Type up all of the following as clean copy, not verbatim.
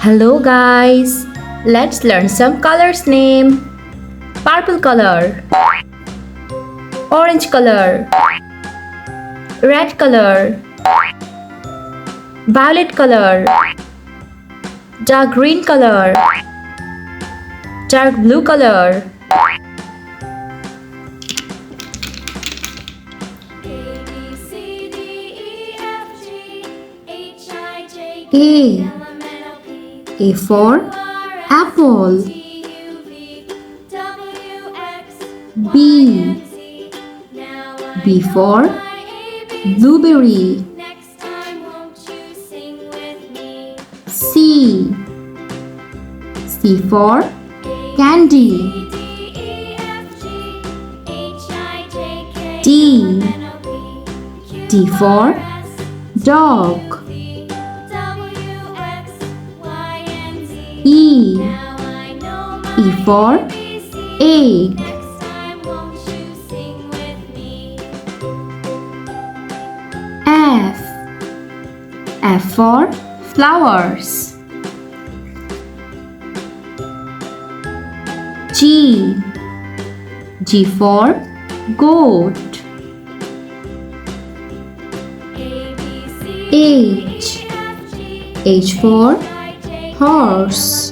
Hello guys, let's learn some colors name. Purple color, orange color, red color, violet color, dark green color, dark blue color. A for apple. B for blueberry. C for candy. D for dog. E for egg. F for flowers. G for goat. H for horse.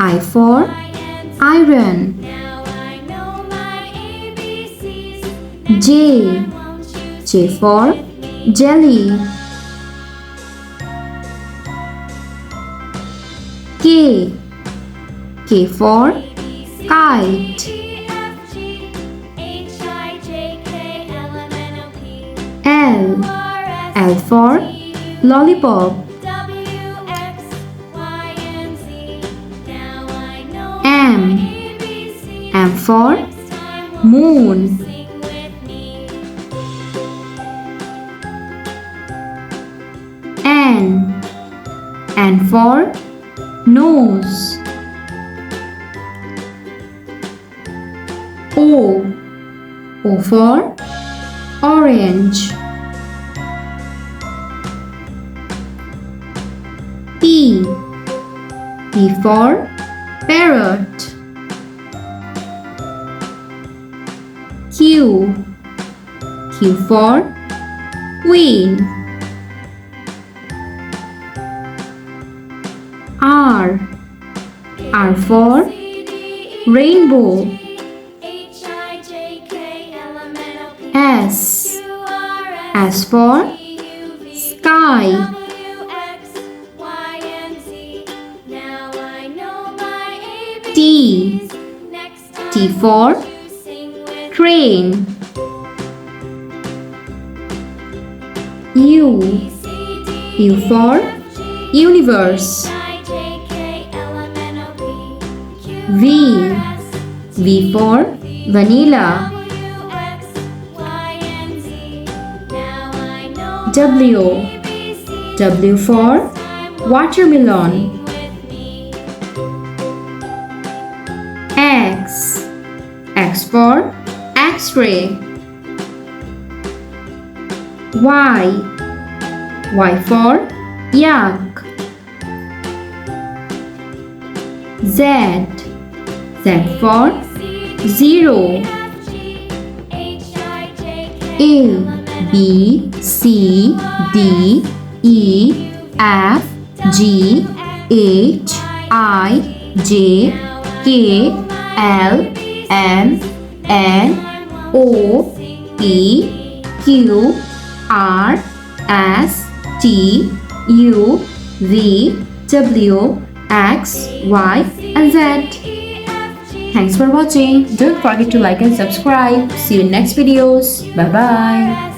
I for iron. J for jelly. K for kite. L for lollipop. M for moon. N for nose. O for orange. P for parrot. Q for queen. R for rainbow. S for sky. T for train. U for universe. V for vanilla. W for watermelon. X for X-ray. Y for yak. Z for zero. A B C D E F G H I J K L M N O P Q R S T U V W X Y and Z. Thanks for watching. Don't forget to like and subscribe. See you in next videos. Bye bye.